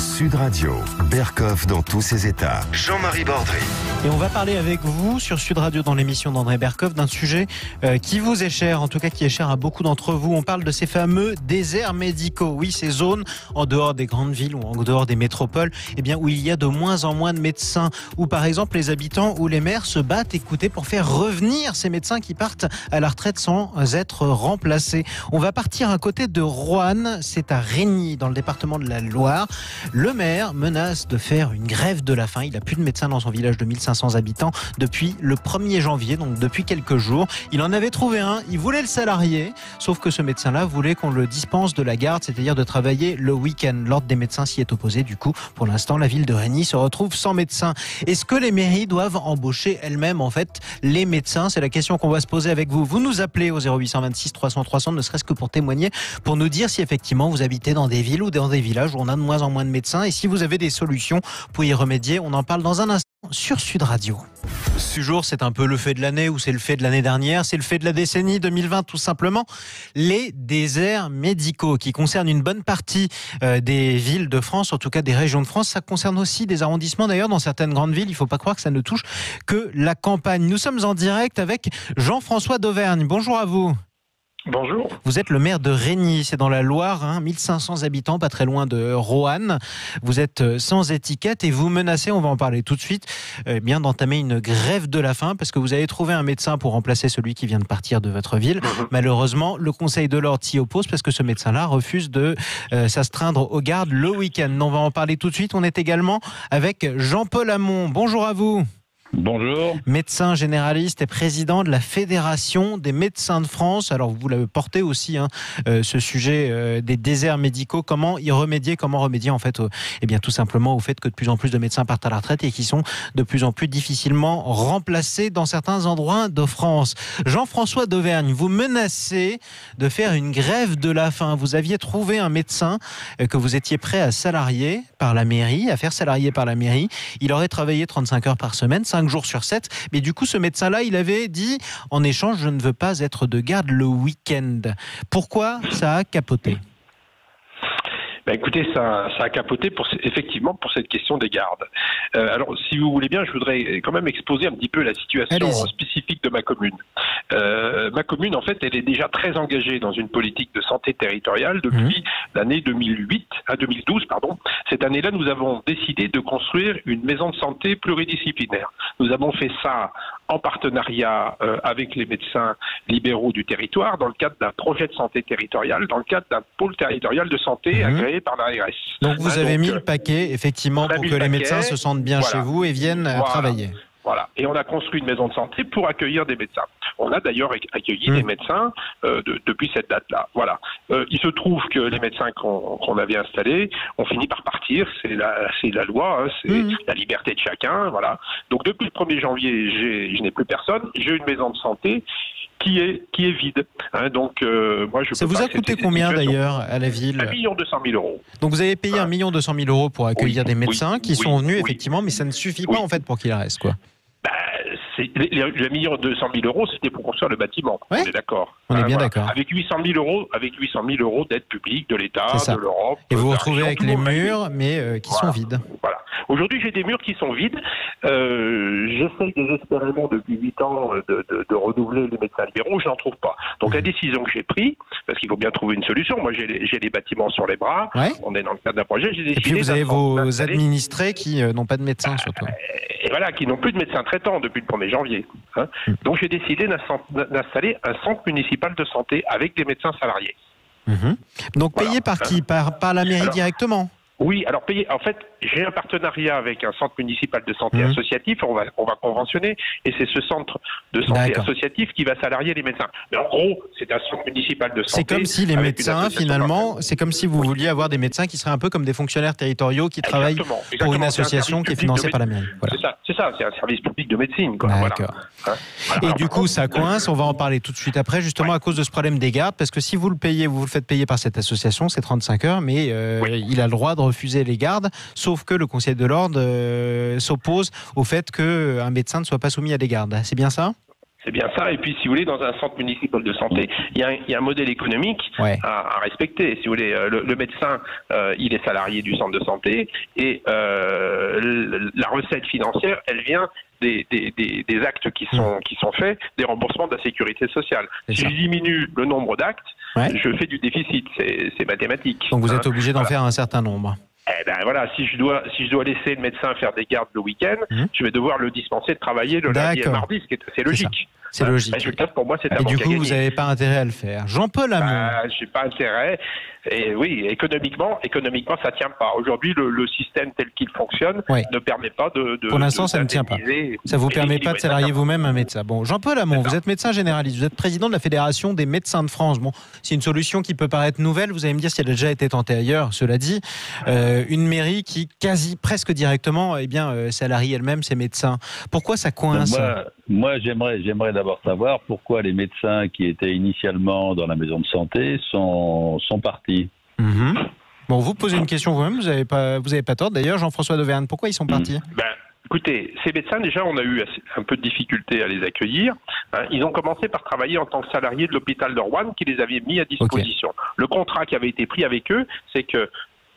Sud Radio, Bercoff dans tous ses états. Jean-Marie Bordry. Et on va parler avec vous sur Sud Radio dans l'émission d'André Bercoff d'un sujet qui vous est cher, en tout cas qui est cher à beaucoup d'entre vous. On parle de ces fameux déserts médicaux. Oui, ces zones en dehors des grandes villes ou en dehors des métropoles, où il y a de moins en moins de médecins, où par exemple les habitants ou les maires se battent, écoutez, pour faire revenir ces médecins qui partent à la retraite sans être remplacés. On va partir à côté de Roanne, c'est à Régny, dans le département de la Loire. Le maire menace de faire une grève de la faim. Il n'a plus de médecins dans son village de 1500 habitants depuis le 1er janvier, donc depuis quelques jours. Il en avait trouvé un, il voulait le salarier, sauf que ce médecin-là voulait qu'on le dispense de la garde, c'est-à-dire de travailler le week-end. L'ordre des médecins s'y est opposé. Du coup, pour l'instant, la ville de Régny se retrouve sans médecins. Est-ce que les mairies doivent embaucher elles-mêmes, en fait, les médecins? C'est la question qu'on va se poser avec vous. Vous nous appelez au 0826 300 300, ne serait-ce que pour témoigner, pour nous dire si effectivement vous habitez dans des villes ou dans des villages où on a de moins en moins de médecins et si vous avez des solutions pour y remédier. On en parle dans un instant sur Sud Radio. Ce jour, c'est un peu le fait de l'année ou c'est le fait de l'année dernière, c'est le fait de la décennie 2020 tout simplement. Les déserts médicaux qui concernent une bonne partie des villes de France, en tout cas des régions de France. Ça concerne aussi des arrondissements d'ailleurs dans certaines grandes villes. Il ne faut pas croire que ça ne touche que la campagne. Nous sommes en direct avec Jean-François d'Auvergne. Bonjour à vous. Bonjour. Vous êtes le maire de Régny, c'est dans la Loire, 1500 habitants, pas très loin de Roanne. Vous êtes sans étiquette et vous menacez, on va en parler tout de suite, d'entamer une grève de la faim parce que vous avez trouvé un médecin pour remplacer celui qui vient de partir de votre ville. Malheureusement, le Conseil de l'Ordre s'y oppose parce que ce médecin-là refuse de s'astreindre aux gardes le week-end. On va en parler tout de suite. On est également avec Jean-Paul Hamon. Bonjour à vous. Bonjour. Médecin généraliste et président de la Fédération des médecins de France. Alors vous l'avez porté aussi, ce sujet des déserts médicaux. Comment y remédier? Comment remédier en fait tout simplement au fait que de plus en plus de médecins partent à la retraite et qui sont de plus en plus difficilement remplacés dans certains endroits de France. Jean-François d'Auvergne, vous menacez de faire une grève de la faim. Vous aviez trouvé un médecin que vous étiez prêt à salarier par la mairie, à faire salarier par la mairie. Il aurait travaillé 35 heures par semaine, 5 jours sur 7. Mais du coup, ce médecin-là, il avait dit, en échange, je ne veux pas être de garde le week-end. Pourquoi ça a capoté ? Écoutez, ça a capoté effectivement pour cette question des gardes. Alors, si vous voulez bien, je voudrais quand même exposer un petit peu la situation spécifique de ma commune. Ma commune, en fait, elle est déjà très engagée dans une politique de santé territoriale depuis l'année 2012. Cette année-là, nous avons décidé de construire une maison de santé pluridisciplinaire. Nous avons fait ça en partenariat avec les médecins libéraux du territoire, dans le cadre d'un projet de santé territoriale, dans le cadre d'un pôle territorial de santé agréé par l'ARS. Donc vous avez mis le paquet, effectivement, pour que les médecins se sentent bien chez vous et viennent travailler. Voilà. Et on a construit une maison de santé pour accueillir des médecins. On a d'ailleurs accueilli des médecins depuis cette date-là. Voilà. Il se trouve que les médecins qu'on avait installés ont fini par partir. C'est la loi, c'est la liberté de chacun. Voilà. Donc depuis le 1er janvier, je n'ai plus personne. J'ai une maison de santé qui est vide. Donc moi, je. Ça vous a coûté combien d'ailleurs à la ville? 1 200 000 euros. Donc vous avez payé 1 200 000 euros pour accueillir des médecins qui sont venus effectivement, mais ça ne suffit pas en fait pour qu'il reste quoi. Le 1 200 000 euros, c'était pour construire le bâtiment. Ouais. On est d'accord. On est bien d'accord. Avec 800 000 euros d'aide publique de l'État, de l'Europe. Et vous vous retrouvez avec les murs, mais qui sont vides. Voilà. Aujourd'hui, j'ai des murs qui sont vides. J'essaye désespérément depuis 8 ans de renouveler les médecins libéraux. Je n'en trouve pas. Donc la décision que j'ai prise, parce qu'il faut bien trouver une solution. Moi, j'ai des bâtiments sur les bras. Ouais. On est dans le cadre d'un projet. J'ai décidé. Et puis vous avez vos administrés qui n'ont pas de médecin surtout. Et voilà, qui n'ont plus de médecin traitant depuis le 1er janvier. Donc j'ai décidé d'installer un centre municipal de santé avec des médecins salariés. Donc payé par qui? Par la mairie directement? Oui, alors payé. En fait, j'ai un partenariat avec un centre municipal de santé associatif. On va conventionner, et c'est ce centre de santé associatif qui va salarier les médecins. Mais en gros, c'est un centre municipal de santé. C'est comme si les médecins, finalement, c'est comme si vous vouliez avoir des médecins qui seraient un peu comme des fonctionnaires territoriaux qui travaillent pour une association qui est financée par la mairie. Voilà. C'est ça, c'est un service public de médecine. D'accord. Et du coup, ça coince. On va en parler tout de suite après, justement à cause de ce problème des gardes, parce que si vous le payez, vous le faites payer par cette association, c'est 35 heures, mais il a le droit de refuser les gardes, sauf que le Conseil de l'Ordre s'oppose au fait qu'un médecin ne soit pas soumis à des gardes. C'est bien ça ? C'est bien ça. Et puis, si vous voulez, dans un centre municipal de santé, il y a un modèle économique à respecter. Si vous voulez, le médecin, il est salarié du centre de santé et la recette financière, elle vient des actes qui sont faits, des remboursements de la sécurité sociale. Si je diminue le nombre d'actes, je fais du déficit. C'est mathématique. Donc vous êtes obligé d'en faire un certain nombre. Eh ben voilà, si je dois laisser le médecin faire des gardes le week-end, je vais devoir le dispenser de travailler le lundi et le mardi, ce qui est assez logique. C'est logique. Résultat, pour moi, c'est Et du coup, vous n'avez pas intérêt à le faire. Jean-Paul Hamon. Je n'ai pas intérêt. Et oui, économiquement, ça ne tient pas. Aujourd'hui, le système tel qu'il fonctionne ne permet pas de. Pour l'instant, ça ne tient pas. Ça ne vous permet pas de salarier vous-même un médecin. Bon, Jean-Paul Hamon, vous êtes médecin généraliste. Vous êtes président de la Fédération des médecins de France. Bon, c'est une solution qui peut paraître nouvelle. Vous allez me dire si elle a déjà été tentée ailleurs. Cela dit, une mairie qui presque directement, salarie elle-même ses médecins. Pourquoi ça coince? Moi, j'aimerais d'abord savoir pourquoi les médecins qui étaient initialement dans la maison de santé sont partis. Bon, vous posez une question vous-même, vous n'avez pas tort. D'ailleurs, Jean-François Dauvergne, pourquoi ils sont partis? Écoutez, ces médecins, déjà, on a eu un peu de difficulté à les accueillir. Ils ont commencé par travailler en tant que salariés de l'hôpital de Rouen qui les avait mis à disposition. Le contrat qui avait été pris avec eux, c'est que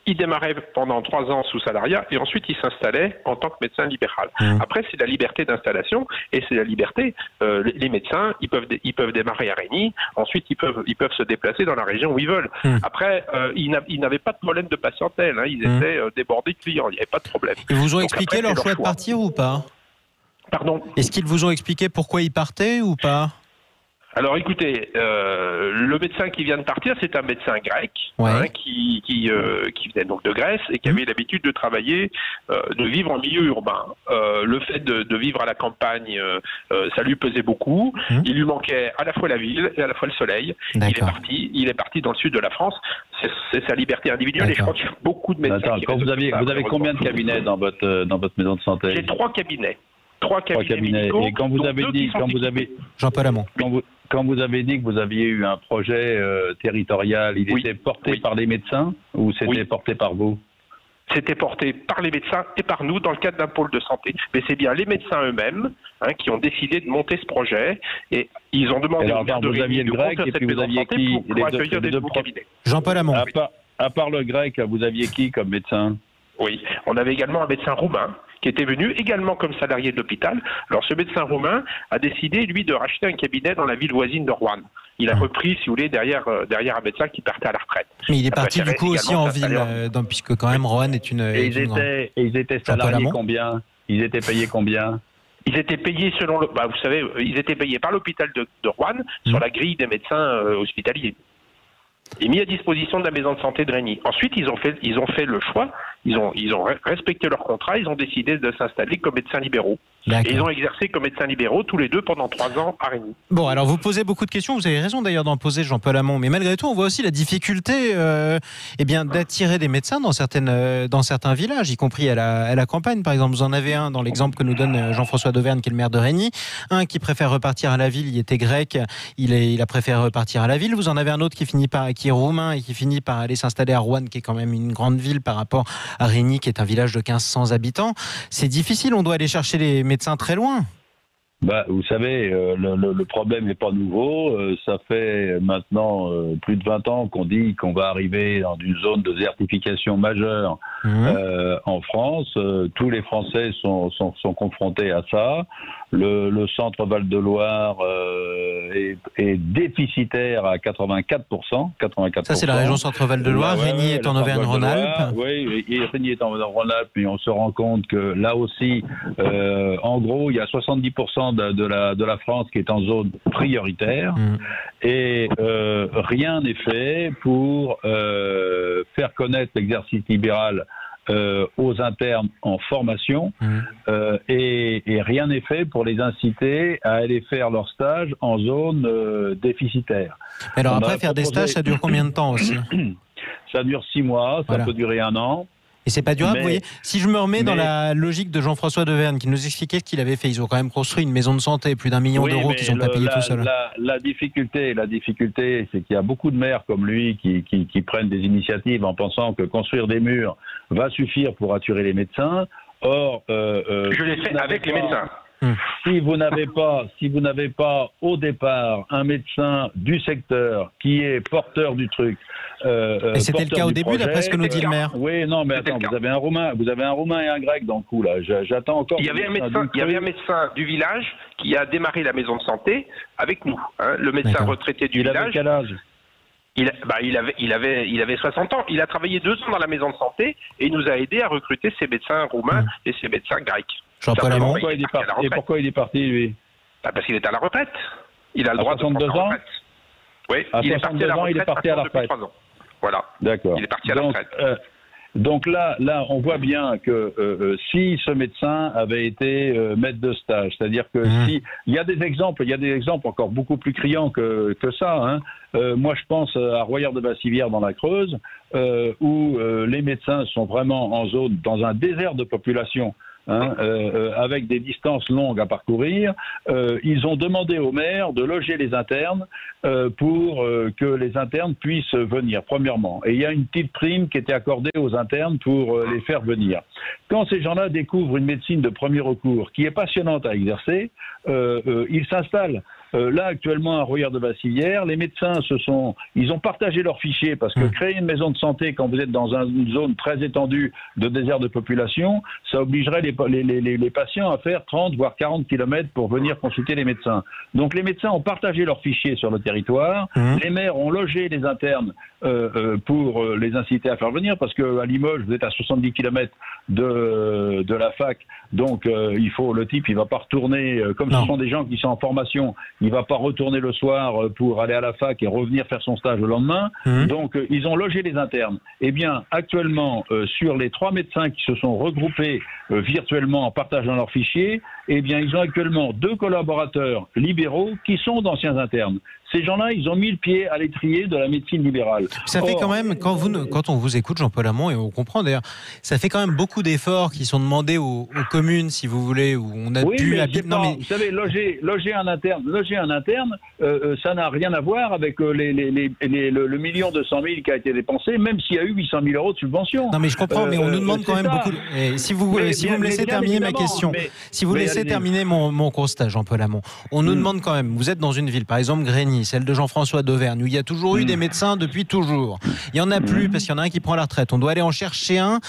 il démarrait pendant 3 ans sous salariat et ensuite il s'installait en tant que médecin libéral. Après, c'est la liberté d'installation et c'est la liberté. Les médecins, ils peuvent démarrer à Régny. Ensuite, ils peuvent se déplacer dans la région où ils veulent. Après, ils n'avaient pas de problème de patientèle. Ils étaient débordés de clients. Il n'y avait pas de problème. Ils vous ont expliqué leur choix de partir ou pas? Pardon? Est-ce qu'ils vous ont expliqué pourquoi ils partaient ou pas? Alors écoutez, le médecin qui vient de partir, c'est un médecin grec qui venait donc de Grèce et qui avait l'habitude de travailler, de vivre en milieu urbain. Le fait de vivre à la campagne, ça lui pesait beaucoup. Il lui manquait à la fois la ville et à la fois le soleil. Il est parti dans le sud de la France. C'est sa liberté individuelle et je crois qu'il y a beaucoup de médecins. Vous avez combien de cabinets dans votre maison de santé? J'ai 3 cabinets. 3 cabinets. Et quand vous avez dit, Jean-Paul Hamon. Quand vous avez dit que vous aviez eu un projet territorial, il était porté par les médecins ou c'était porté par vous? C'était porté par les médecins et par nous dans le cadre d'un pôle de santé. Mais c'est bien les médecins eux-mêmes qui ont décidé de monter ce projet et ils ont demandé au maire de Régny de construire cette maison de santé pour accueillir des nouveaux cabinets. Jean-Paul Hamon. À part le grec, vous aviez qui comme médecin? Oui, on avait également un médecin roumain qui était venu également comme salarié de l'hôpital. Alors ce médecin roumain a décidé, lui, de racheter un cabinet dans la ville voisine de Rouen. Il a repris, si vous voulez, derrière un médecin qui partait à la retraite. Mais il est parti du coup aussi en ville, puisque quand même Rouen est une... ils étaient salariés combien? Ils étaient payés combien? Ils étaient payés selon le... vous savez, ils étaient payés par l'hôpital de Rouen sur la grille des médecins hospitaliers. Et mis à disposition de la maison de santé de Régny. Ensuite, ils ont fait le choix, ils ont respecté leur contrat, ils ont décidé de s'installer comme médecins libéraux. Et ils ont exercé comme médecins libéraux tous les deux pendant 3 ans à Régny. Bon, alors vous posez beaucoup de questions, vous avez raison d'ailleurs d'en poser, Jean-Paul Hamon, mais malgré tout, on voit aussi la difficulté d'attirer des médecins dans certains villages, y compris à la campagne. Par exemple, vous en avez un dans l'exemple que nous donne Jean-François Dauvergne, qui est le maire de Régny, un qui préfère repartir à la ville, il était grec, il a préféré repartir à la ville. Vous en avez un autre qui est roumain et qui finit par aller s'installer à Rouen, qui est quand même une grande ville par rapport à Régny, qui est un village de 1500 habitants. C'est difficile, on doit aller chercher les médecins très loin. Vous savez, le problème n'est pas nouveau. Ça fait maintenant plus de 20 ans qu'on dit qu'on va arriver dans une zone de désertification majeure en France. Tous les Français sont confrontés à ça. Le centre Val-de-Loire est déficitaire à 84%. Ça, c'est la région centre Val-de-Loire. Régny est en Auvergne-Rhône-Alpes. Oui, Régny est en Auvergne-Rhône-Alpes. Et on se rend compte que là aussi, en gros, il y a 70% de la France qui est en zone prioritaire. Et rien n'est fait pour faire connaître l'exercice libéral aux internes en formation et rien n'est fait pour les inciter à aller faire leur stage en zone déficitaire. Alors après, faire des stages, ça dure combien de temps aussi? Ça dure 6 mois, ça peut durer 1 an. Et c'est pas durable, vous voyez. Si je me remets dans la logique de Jean-François Dauvergne, qui nous expliquait ce qu'il avait fait, ils ont quand même construit une maison de santé, plus d'1 million d'euros qu'ils n'ont pas payé tout seuls. La difficulté, c'est qu'il y a beaucoup de maires comme lui qui prennent des initiatives en pensant que construire des murs va suffire pour attirer les médecins. Or, je l'ai fait avec les médecins. Si vous n'avez pas au départ un médecin du secteur qui est porteur du truc. Et c'était le cas au début, d'après ce que nous dit le maire. Oui, non, mais attends, vous avez un Roumain et un Grec dans le coup là. J'attends encore. Il y avait un médecin du village qui a démarré la maison de santé avec nous. Hein, le médecin retraité du village. Il avait quel âge? Il avait 60 ans. Il a travaillé 2 ans dans la maison de santé et il nous a aidé à recruter ces médecins roumains et ces médecins grecs. Jean-Paul Hamon. Et pourquoi il est parti, lui? Parce qu'il est à la retraite. Il a le droit de prendre ans. Oui, à 62 ans, il est parti à la retraite. Voilà. D'accord. Il est parti à la retraite. Donc là, on voit bien que si ce médecin avait été maître de stage, c'est-à-dire que si il y a des exemples encore beaucoup plus criants que ça. Hein. Moi, je pense à Royère de Bassivière dans la Creuse, où les médecins sont vraiment en zone, dans un désert de population. Hein, avec des distances longues à parcourir, ils ont demandé au maire de loger les internes pour que les internes puissent venir, premièrement. Et il y a une petite prime qui était accordée aux internes pour les faire venir. Quand ces gens-là découvrent une médecine de premier recours qui est passionnante à exercer, ils s'installent. Là, actuellement, à Royère de Bassivière, les médecins ils ont partagé leurs fichiers parce que créer une maison de santé quand vous êtes dans une zone très étendue de désert de population, ça obligerait les patients à faire 30 voire 40 km pour venir consulter les médecins. Donc les médecins ont partagé leurs fichiers sur le territoire. Les maires ont logé les internes pour les inciter à faire venir parce qu'à Limoges, vous êtes à 70 km de la fac. Donc le type, il va pas retourner, comme ce sont des gens qui sont en formation, il va pas retourner le soir pour aller à la fac et revenir faire son stage le lendemain. Donc ils ont logé les internes. Eh bien, actuellement, sur les 3 médecins qui se sont regroupés virtuellement en partageant leurs fichiers, eh bien, ils ont actuellement 2 collaborateurs libéraux qui sont d'anciens internes. Ces gens-là, ils ont mis le pied à l'étrier de la médecine libérale. Ça fait quand même, quand on vous écoute, Jean-Paul Hamon, et on comprend d'ailleurs, ça fait quand même beaucoup d'efforts qui sont demandés aux communes, si vous voulez, où on a pu habiter. Vous savez, loger un interne, ça n'a rien à voir avec le 1 200 000 qui a été dépensé, même s'il y a eu 800 000 euros de subvention. Non, mais je comprends, mais on nous demande quand même beaucoup. Si vous me laissez terminer ma question, si vous laissez terminer mon constat, Jean-Paul Hamon, on nous demande quand même, vous êtes dans une ville, par exemple Grigny, celle de Jean-François d'Auvergne, où il y a toujours eu des médecins depuis toujours. Il n'y en a plus parce qu'il y en a un qui prend la retraite. On doit aller en chercher un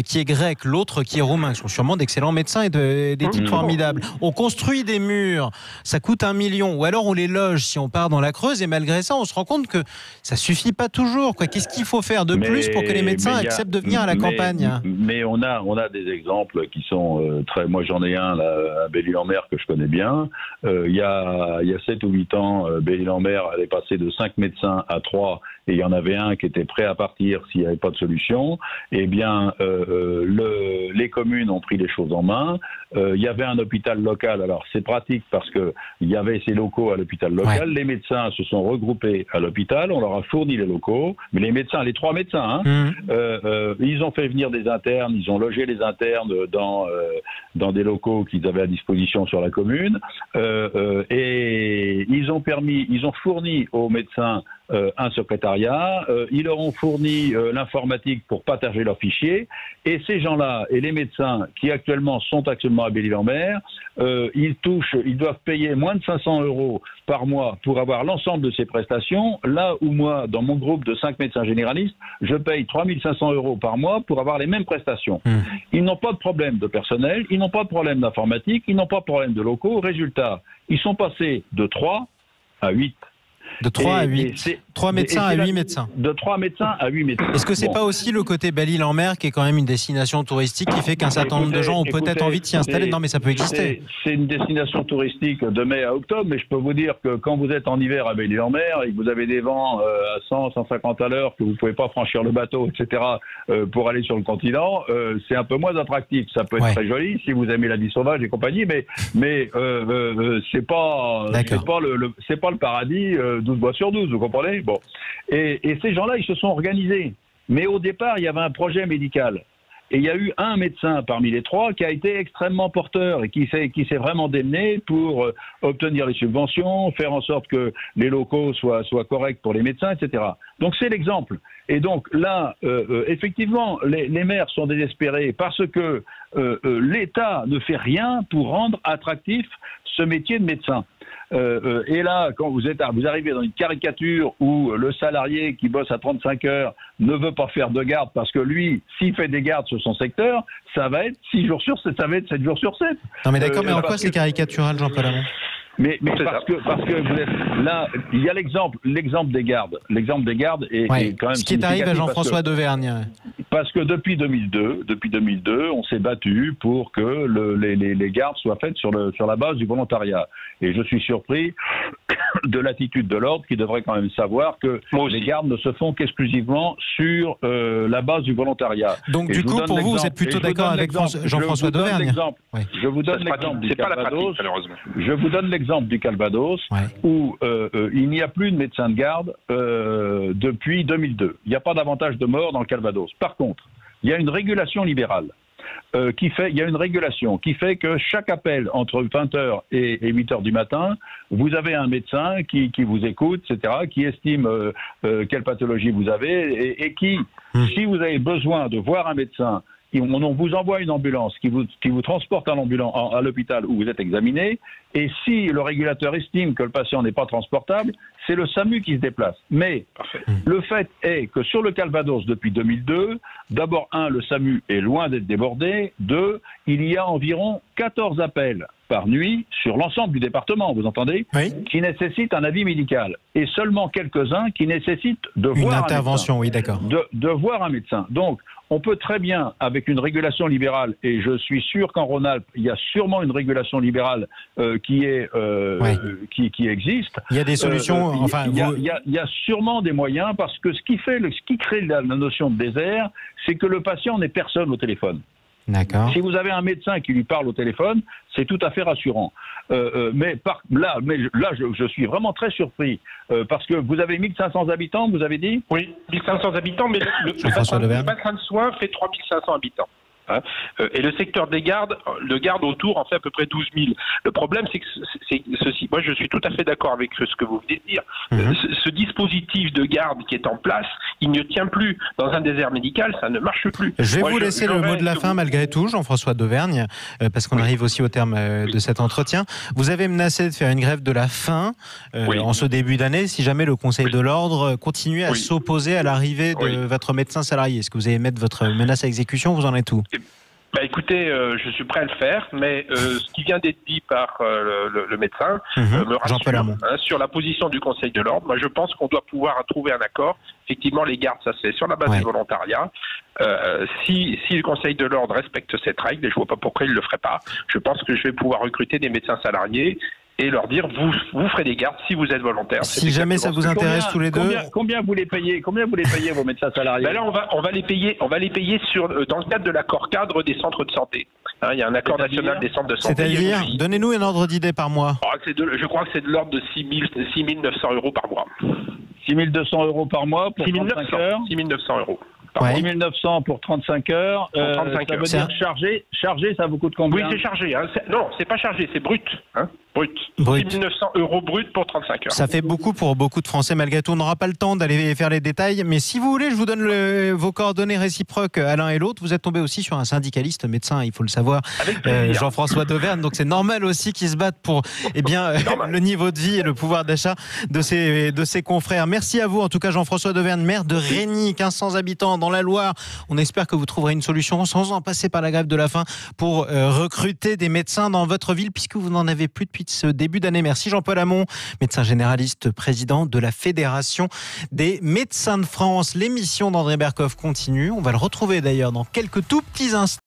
qui est grec, l'autre qui est roumain. Ils sont sûrement d'excellents médecins et des types formidables. On construit des murs, ça coûte 1 million. Ou alors on les loge si on part dans la Creuse et malgré ça, on se rend compte que ça suffit pas toujours. Qu'est-ce qu'il faut faire de plus pour que les médecins acceptent de venir à la campagne? Mais on a des exemples qui sont très... Moi j'en ai un là, à Belle-Île-en-Mer que je connais bien. Il y a 7 ou 8 ans, Belle-Île-en-Mer, elle est passée de 5 médecins à 3 et il y en avait un qui était prêt à partir s'il n'y avait pas de solution. Eh bien, les communes ont pris les choses en main. Il y avait un hôpital local. Alors, c'est pratique parce qu'il y avait ces locaux à l'hôpital local. Ouais. Les médecins se sont regroupés à l'hôpital. On leur a fourni les locaux. Mais les médecins, les 3 médecins, ils ont fait venir des internes. Ils ont logé les internes dans des locaux qu'ils avaient à disposition sur la commune. Et ils ont fourni aux médecins un secrétariat, ils leur ont fourni l'informatique pour partager leurs fichiers, et ces gens-là, et les médecins qui actuellement sont à Belle-Île-en-Mer, ils doivent payer moins de 500 € par mois pour avoir l'ensemble de ces prestations, là où moi, dans mon groupe de 5 médecins généralistes, je paye 3 500 € par mois pour avoir les mêmes prestations. Ils n'ont pas de problème de personnel, ils n'ont pas de problème d'informatique, ils n'ont pas de problème de locaux. Résultat, ils sont passés de 3 à 8. De 3 à 8. 3 médecins à 8 médecins. De 3 médecins à 8 médecins. Est-ce que c'est pas aussi le côté Belle-Île-en-Mer qui est quand même une destination touristique qui fait qu'un certain nombre de gens ont peut-être envie de s'y installer? Non, mais ça peut exister. C'est une destination touristique de mai à octobre, mais je peux vous dire que quand vous êtes en hiver à Belle-Île-en-Mer et que vous avez des vents à 100, 150 à l'heure, que vous pouvez pas franchir le bateau, etc., pour aller sur le continent, c'est un peu moins attractif. Ça peut être très joli si vous aimez la vie sauvage et compagnie, mais c'est pas le paradis 12 mois sur 12, vous comprenez? Bon. Et ces gens-là, ils se sont organisés. Mais au départ, il y avait un projet médical. Et il y a eu un médecin parmi les 3 qui a été extrêmement porteur et qui s'est vraiment démené pour obtenir les subventions, faire en sorte que les locaux soient corrects pour les médecins, etc. Donc c'est l'exemple. Et donc là, effectivement, les maires sont désespérés parce que l'État ne fait rien pour rendre attractif ce métier de médecin. Et là, quand vous arrivez dans une caricature où le salarié qui bosse à 35 heures ne veut pas faire de garde parce que lui, s'il fait des gardes sur son secteur, ça va être 6 jours sur 7, ça va être 7 jours sur 7. Non mais d'accord, mais en quoi c'est caricatural, Jean-Paul Hamon ? Mais parce que vous êtes là, il y a l'exemple des gardes. L'exemple des gardes est quand même ce qui est arrivé à Jean-François Dauvergne. Parce que depuis 2002, on s'est battu pour que les gardes soient faites sur la base du volontariat. Et je suis surpris de l'attitude de l'ordre qui devrait quand même savoir que les gardes ne se font qu'exclusivement sur la base du volontariat. Donc du coup, pour vous êtes plutôt d'accord avec Jean-François Dauvergne. Je vous donne l'exemple du Calvados. Je vous donne l'exemple du Calvados où il n'y a plus de médecin de garde depuis 2002. Il n'y a pas davantage de morts dans le Calvados. Par contre, il y a une régulation libérale. Il y a une régulation qui fait que chaque appel entre 20h et 8h du matin, vous avez un médecin qui vous écoute, etc., qui estime quelle pathologie vous avez et qui, si vous avez besoin de voir un médecin, on vous envoie une ambulance qui vous transporte à l'hôpital où vous êtes examiné, et si le régulateur estime que le patient n'est pas transportable, c'est le SAMU qui se déplace. Mais le fait est que sur le Calvados depuis 2002, d'abord, le SAMU est loin d'être débordé, 2, il y a environ 14 appels par nuit sur l'ensemble du département, vous entendez, qui nécessitent un avis médical, et seulement quelques-uns qui nécessitent de voir une intervention, un médecin. De voir un médecin. Donc, on peut très bien, avec une régulation libérale, et je suis sûr qu'en Rhône-Alpes, il y a sûrement une régulation libérale qui existe. Il y a des solutions. Il y a sûrement des moyens, parce que ce qui crée la notion de désert, c'est que le patient n'est personne au téléphone. D'accord. Si vous avez un médecin qui lui parle au téléphone, c'est tout à fait rassurant. Mais là, je suis vraiment très surpris parce que vous avez 1500 habitants, vous avez dit ? Oui, 1500 habitants, mais le bassin de soins fait 3500 habitants. Et le secteur des gardes, de garde autour en fait à peu près 12 000. Le problème, c'est que ceci. Moi, je suis tout à fait d'accord avec ce que vous venez de dire. Ce dispositif de garde qui est en place, il ne tient plus. Dans un désert médical, ça ne marche plus. Je vais vous laisser le mot de la fin, malgré tout, Jean-François Dauvergne, parce qu'on arrive aussi au terme de cet entretien. Vous avez menacé de faire une grève de la faim en ce début d'année, si jamais le Conseil de l'Ordre continue à s'opposer à l'arrivée de votre médecin salarié. Est-ce que vous allez mettre votre menace à exécution ? Vous en êtes où ? Écoutez, je suis prêt à le faire, mais ce qui vient d'être dit par le médecin me rassure sur la position du Conseil de l'Ordre. Moi, je pense qu'on doit pouvoir trouver un accord. Effectivement, les gardes, ça se fait sur la base du volontariat. Si le Conseil de l'Ordre respecte cette règle, et je ne vois pas pourquoi il ne le ferait pas, je pense que je vais pouvoir recruter des médecins salariés et leur dire vous ferez des gardes si vous êtes volontaire. Si jamais ça vous intéresse tous les deux. Combien vous les payez vos médecins salariés? Là, on va les payer dans le cadre de l'accord cadre des centres de santé. Il y a un accord national des centres de santé. C'est-à-dire, donnez-nous un ordre d'idée par mois. Je crois que c'est de l'ordre de 6 900 € par mois. 6 200 € par mois pour 35 heures. 6 900 €. 6 900 pour 35 heures. Ça veut dire chargé, ça vous coûte combien? Oui, c'est chargé. Non, c'est pas chargé, c'est brut. Brut. 6 900 € brut pour 35 heures. Ça fait beaucoup pour beaucoup de Français. Malgré tout, on n'aura pas le temps d'aller faire les détails. Mais si vous voulez, je vous donne vos coordonnées réciproques à l'un et l'autre. Vous êtes tombé aussi sur un syndicaliste médecin, il faut le savoir, Jean-François Dauvergne. Donc c'est normal aussi qu'ils se battent pour le niveau de vie et le pouvoir d'achat de ses confrères. Merci à vous, en tout cas, Jean-François Dauvergne, maire de Régny, 1500 habitants dans la Loire. On espère que vous trouverez une solution sans en passer par la grève de la faim pour recruter des médecins dans votre ville, puisque vous n'en avez plus depuis ce début d'année. Merci Jean-Paul Hamon, médecin généraliste, président de la Fédération des médecins de France. L'émission d'André Berkoff continue. On va le retrouver d'ailleurs dans quelques tout petits instants.